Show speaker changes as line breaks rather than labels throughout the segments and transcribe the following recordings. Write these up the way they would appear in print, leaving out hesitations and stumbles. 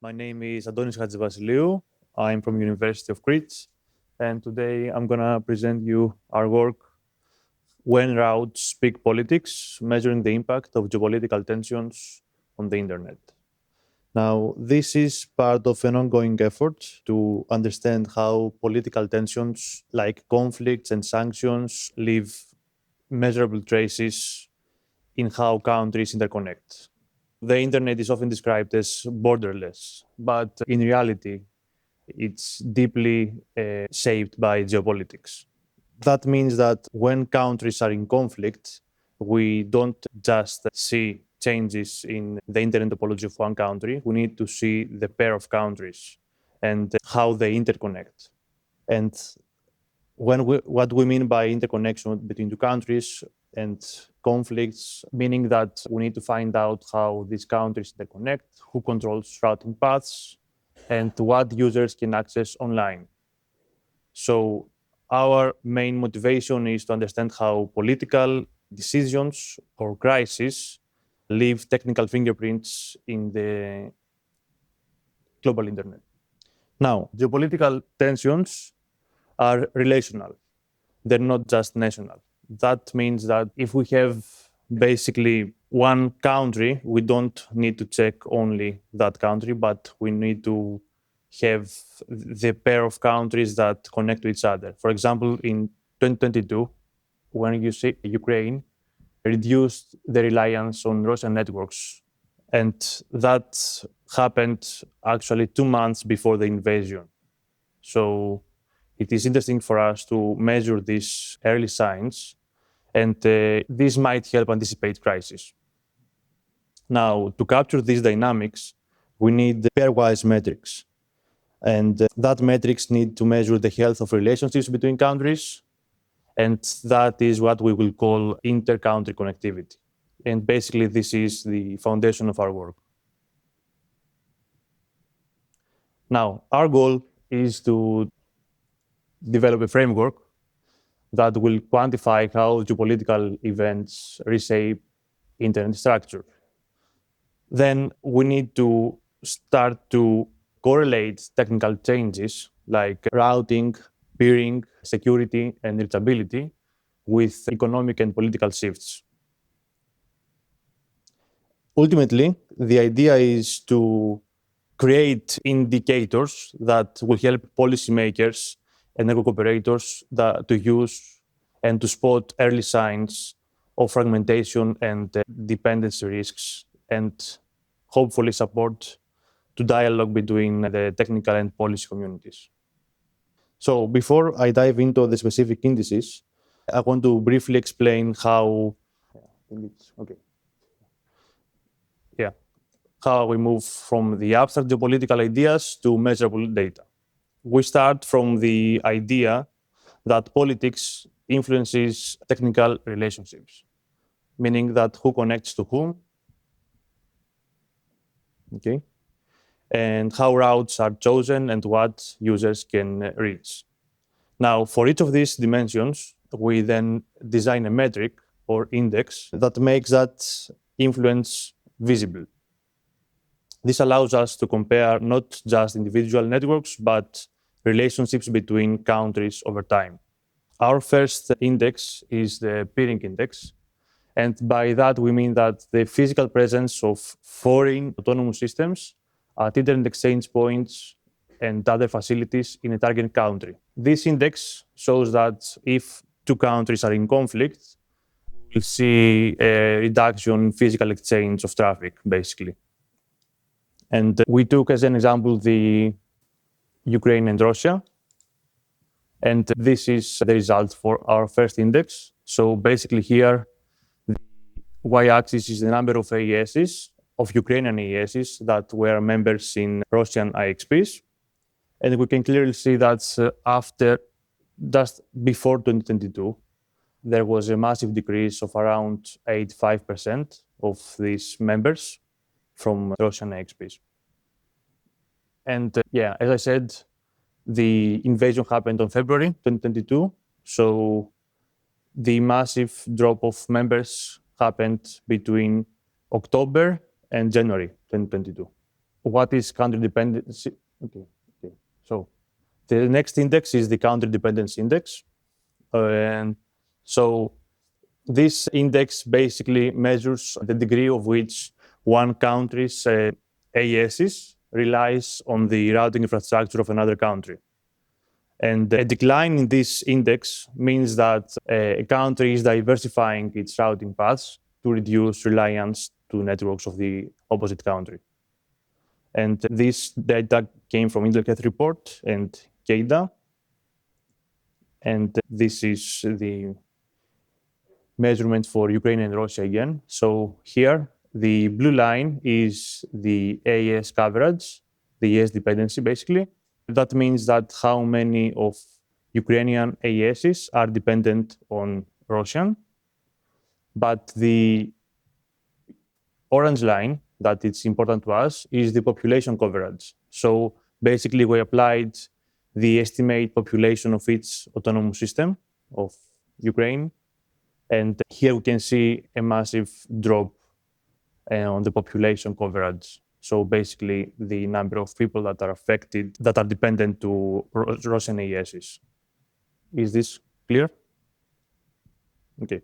My name is Chatzivasiliou. I'm from University of Crete, and today I'm gonna present you our work, When Routes Speak Politics, Measuring the Impact of Geopolitical Tensions on the Internet. Now, this is part of an ongoing effort to understand how political tensions like conflicts and sanctions leave measurable traces in how countries interconnect. The internet is often described as borderless, but in reality, it's deeply shaped by geopolitics. That means that when countries are in conflict, we don't just see changes in the internet topology of one country, we need to see the pair of countries and how they interconnect. And what we mean by interconnection between two countries and conflicts, meaning that we need to find out how these countries interconnect, who controls routing paths, and what users can access online. So our main motivation is to understand how political decisions or crises leave technical fingerprints in the global internet. Now, geopolitical tensions are relational. They're not just national. That means that if we have basically one country, we don't need to check only that country, but we need to have the pair of countries that connect to each other. For example, in 2022, when you see Ukraine reduced the reliance on Russian networks, and that happened actually 2 months before the invasion. So it is interesting for us to measure these early signs, and this might help anticipate crisis. Now, to capture these dynamics, we need pairwise metrics. And that metrics need to measure the health of relationships between countries, and that is what we will call inter-country connectivity. And basically, this is the foundation of our work. Now, our goal is to develop a framework that will quantify how geopolitical events reshape internet structure. Then we need to start to correlate technical changes like routing, peering, security, and reachability with economic and political shifts. Ultimately, the idea is to create indicators that will help policymakers and network operators to use and to spot early signs of fragmentation and dependency risks, and hopefully support to dialogue between the technical and policy communities. So before I dive into the specific indices, I want to briefly explain how we move from the abstract geopolitical ideas to measurable data. We start from the idea that politics influences technical relationships, meaning that who connects to whom, okay, and how routes are chosen and what users can reach. Now, for each of these dimensions, we then design a metric or index that makes that influence visible. This allows us to compare not just individual networks, but relationships between countries over time. Our first index is the peering index. And by that, we mean that the physical presence of foreign autonomous systems at internet exchange points and other facilities in a target country. This index shows that if two countries are in conflict, we'll see a reduction in physical exchange of traffic, basically. And we took as an example the Ukraine and Russia. And this is the result for our first index. So basically here, the y-axis is the number of AESs, of Ukrainian AESs that were members in Russian IXPs. And we can clearly see that after, just before 2022, there was a massive decrease of around 85% of these members from Russian IXPs. And as I said, the invasion happened on February 2022. So the massive drop of members happened between October and January 2022. what is country dependency? Okay. So the next index is the country dependency index. And so this index basically measures the degree of which one country's ASs relies on the routing infrastructure of another country. And a decline in this index means that a country is diversifying its routing paths to reduce reliance to networks of the opposite country. And this data came from Intel Health Report and CADA. And this is the measurement for Ukraine and Russia again. So here, the blue line is the AES coverage, the AES dependency basically. That means that how many of Ukrainian AESs are dependent on Russian. But the orange line that it's important to us is the population coverage. So basically we applied the estimate population of each autonomous system of Ukraine. And here we can see a massive drop on the population coverage. So basically the number of people that are affected, that are dependent to Russian AESs. Is this clear? Okay.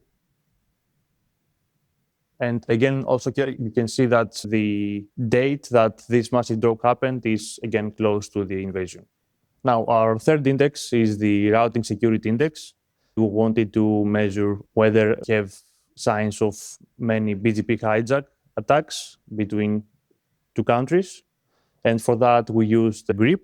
And again, also here you can see that the date that this massive drop happened is again close to the invasion. Now, our third index is the routing security index. We wanted to measure whether we have signs of many BGP hijack attacks between two countries. And for that, we used the grip.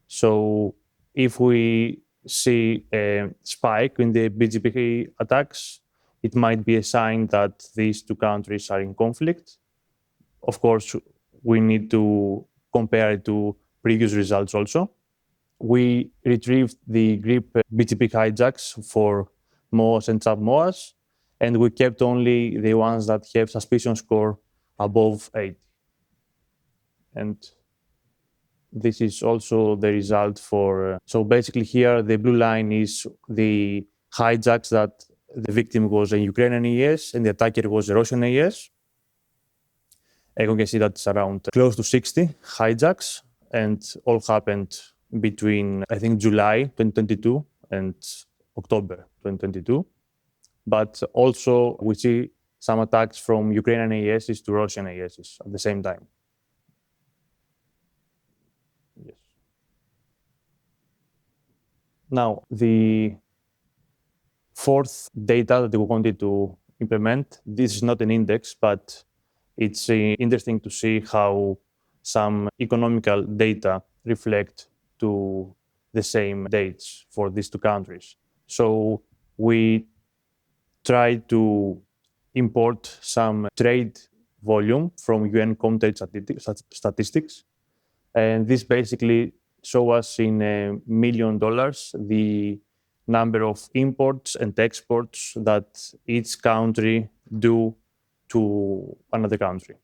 So if we see a spike in the BGP attacks, it might be a sign that these two countries are in conflict. Of course, we need to compare it to previous results also. We retrieved the grip BGP hijacks for MOAs and sub-MOAs, and we kept only the ones that have suspicion score above 8. And this is also the result for, so basically here the blue line is the hijacks that the victim was a Ukrainian AES and the attacker was a Russian AES. And you can see that's around close to 60 hijacks, and all happened between, I think, July 2022 and October 2022. But also we see some attacks from Ukrainian AESs to Russian AESs at the same time. Yes. Now, the fourth data that we wanted to implement, this is not an index, but it's interesting to see how some economical data reflect to the same dates for these two countries. So we tried to import some trade volume from UN Comtrade statistics. And this basically show us in $1 million the number of imports and exports that each country do to another country.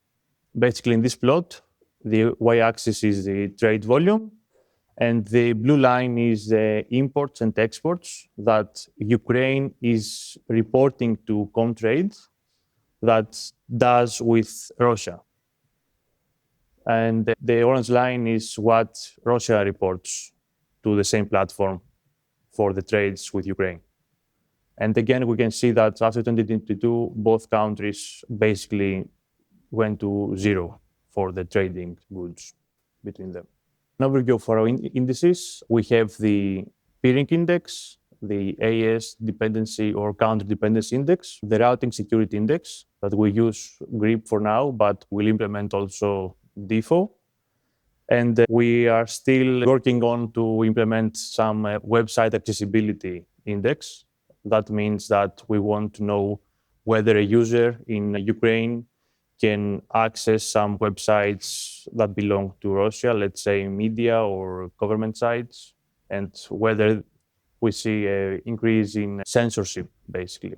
Basically, in this plot, the y-axis is the trade volume, and the blue line is the imports and exports that Ukraine is reporting to Comtrade that does with Russia. And the orange line is what Russia reports to the same platform for the trades with Ukraine. And again, we can see that after 2022, both countries basically went to zero for the trading goods between them. An overview for our indices, we have the peering index, the AES dependency or counter dependency index, the routing security index that we use GRIP for now, but we'll implement also DIFO. And we are still working on to implement some website accessibility index. That means that we want to know whether a user in Ukraine can access some websites that belong to Russia, let's say media or government sites, and whether we see an increase in censorship, basically,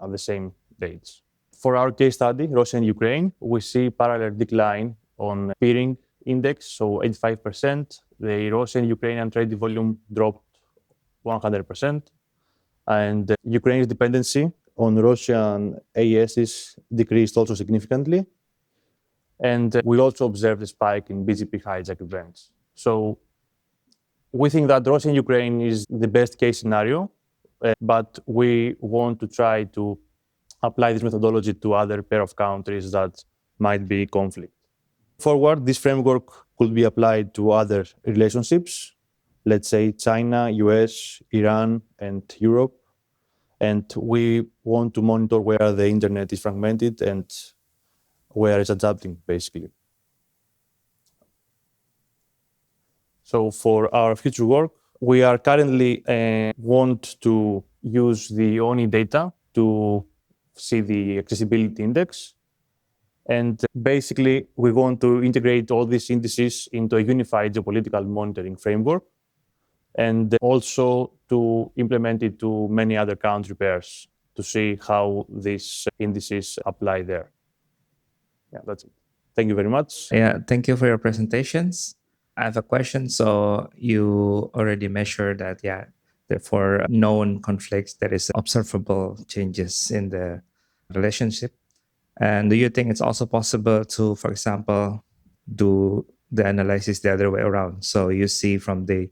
at the same dates. For our case study, Russia and Ukraine, we see parallel decline on peering index, so 85%. The Russian-Ukrainian trade volume dropped 100%. And Ukraine's dependency on Russian AESs decreased also significantly. And we also observed a spike in BGP hijack events. So we think that Russia and Ukraine is the best case scenario, but we want to try to apply this methodology to other pair of countries that might be conflict. Forward, this framework could be applied to other relationships, let's say China, US, Iran, and Europe. And we want to monitor where the internet is fragmented and where it's adapting, basically. So for our future work, we are currently want to use the ONI data to see the accessibility index. And basically, we want to integrate all these indices into a unified geopolitical monitoring framework, and also to implement it to many other country pairs to see how these indices apply there. Yeah, that's it. Thank you very much.
Yeah, thank you for your presentations. I have a question. So you already measured that, yeah, for known conflicts, there is observable changes in the relationship. And do you think it's also possible to, for example, do the analysis the other way around? So you see from the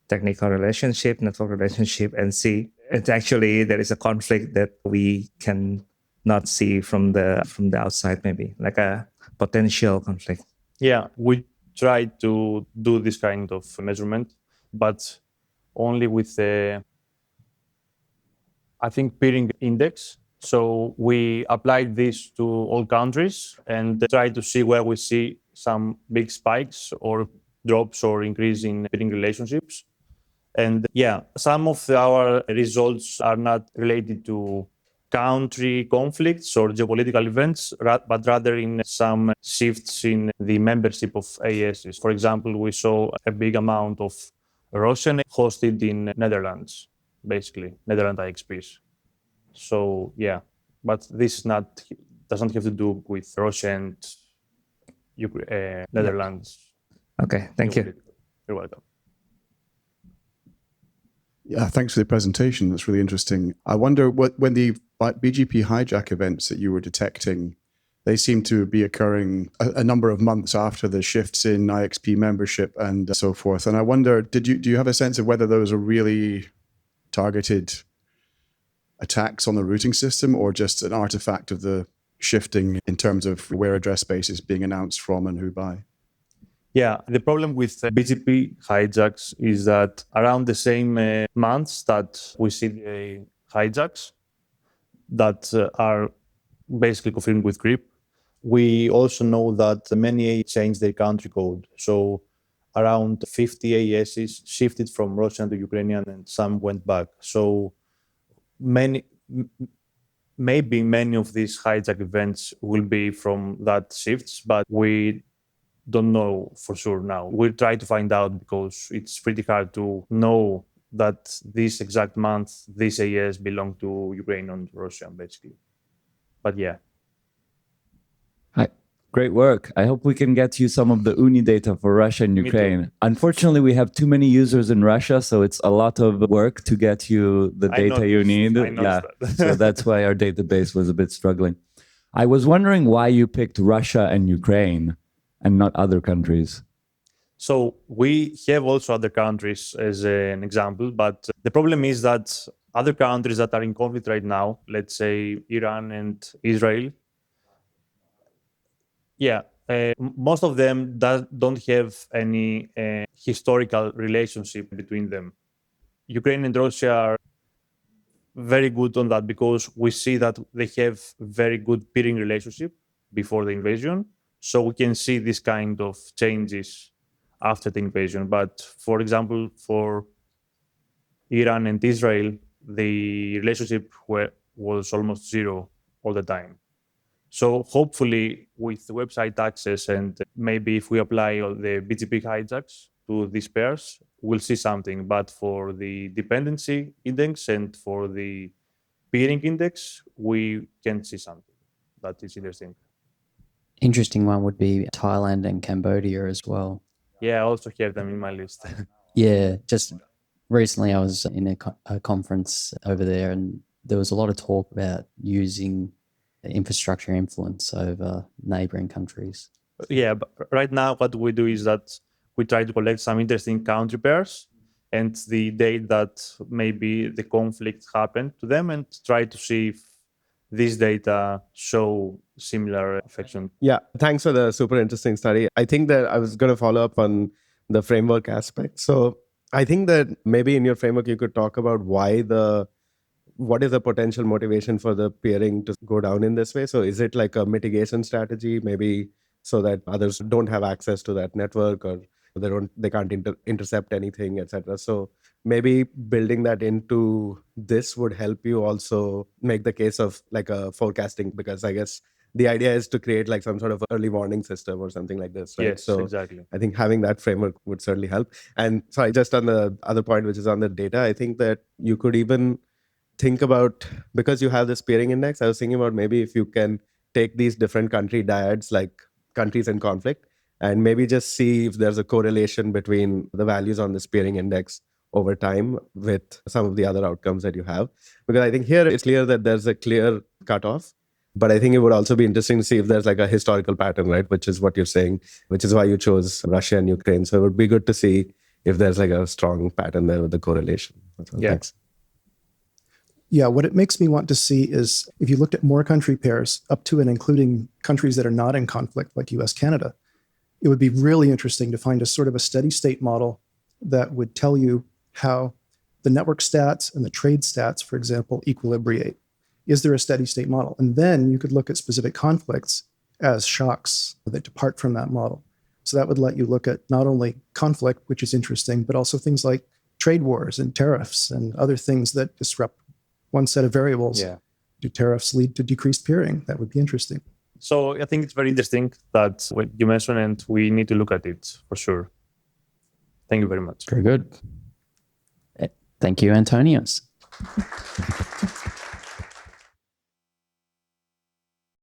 technical relationship, network relationship, and see it's actually there is a conflict that we can not see from the outside, maybe like a potential conflict.
Yeah, we try to do this kind of measurement, but only with the, I think, peering index. So we applied this to all countries and try to see where we see some big spikes or drops or increase in peering relationships. And yeah, some of our results are not related to country conflicts or geopolitical events, but rather in some shifts in the membership of AESs. For example, we saw a big amount of Russian hosted in Netherlands, basically, Netherlands IXPs. So yeah, but this doesn't have to do with Russia and Netherlands.
Okay, thank you.
You're welcome.
Yeah, thanks for the presentation. That's really interesting. I wonder when the BGP hijack events that you were detecting, they seem to be occurring a number of months after the shifts in IXP membership and so forth. And I wonder, do you have a sense of whether those are really targeted attacks on the routing system or just an artifact of the shifting in terms of where address space is being announced from and who by?
Yeah, the problem with BGP hijacks is that around the same months that we see the hijacks that are basically confirmed with grip, we also know that many AES changed their country code. So around 50 AESs shifted from Russian to Ukrainian and some went back. So maybe many of these hijack events will be from that shifts, but we don't know for sure now. We'll try to find out because it's pretty hard to know that this exact month, these AES belong to Ukraine and Russia, basically. But yeah.
Hi. Great work. I hope we can get you some of the UNI data for Russia and Ukraine. Unfortunately, we have too many users in Russia, so it's a lot of work to get you the data you need.
Yeah,
so that's why our database was a bit struggling. I was wondering why you picked Russia and Ukraine and not other countries.
So we have also other countries as an example, but the problem is that other countries that are in conflict right now, let's say Iran and Israel, yeah, most of them don't have any historical relationship between them. Ukraine and Russia are very good on that because we see that they have very good peering relationship before the invasion. So we can see this kind of changes after the invasion. But for example, for Iran and Israel, the relationship was almost zero all the time. So hopefully with the website access and maybe if we apply all the BGP hijacks to these pairs, we'll see something. But for the dependency index and for the peering index, we can see something. That is interesting.
Interesting one would be Thailand and Cambodia as well.
Yeah, I also have them in my list.
Yeah, just recently I was in a conference over there and there was a lot of talk about using infrastructure influence over neighboring countries.
Yeah, but right now what we do is that we try to collect some interesting country pairs and the date that maybe the conflict happened to them and try to see if these data show similar affection.
Yeah, thanks for the super interesting study. I think that I was going to follow up on the framework aspect. So I think that maybe in your framework, you could talk about what is the potential motivation for the peering to go down in this way? So is it like a mitigation strategy, maybe so that others don't have access to that network or they can't intercept anything, etc. So maybe building that into this would help you also make the case of like a forecasting, because I guess the idea is to create like some sort of early warning system or something like this, right?
Yes,
So
exactly.
I think having that framework would certainly help. And sorry, just on the other point, which is on the data, I think that you could even think about, because you have this peering index, I was thinking about maybe if you can take these different country dyads, like countries in conflict, and maybe just see if there's a correlation between the values on this peering index over time with some of the other outcomes that you have. Because I think here it's clear that there's a clear cutoff, but I think it would also be interesting to see if there's like a historical pattern, right? Which is what you're saying, which is why you chose Russia and Ukraine. So it would be good to see if there's like a strong pattern there with the correlation. So,
Yeah.
Thanks.
Yeah, what it makes me want to see is if you looked at more country pairs up to and including countries that are not in conflict like US, Canada, it would be really interesting to find a sort of a steady state model that would tell you how the network stats and the trade stats, for example, equilibrate. Is there a steady state model? And then you could look at specific conflicts as shocks that depart from that model. So that would let you look at not only conflict, which is interesting, but also things like trade wars and tariffs and other things that disrupt one set of variables.
Yeah.
Do tariffs lead to decreased peering? That would be interesting.
So I think it's very interesting that what you mentioned, and we need to look at it for sure. Thank you very much.
Very good. Thank you, Antonios.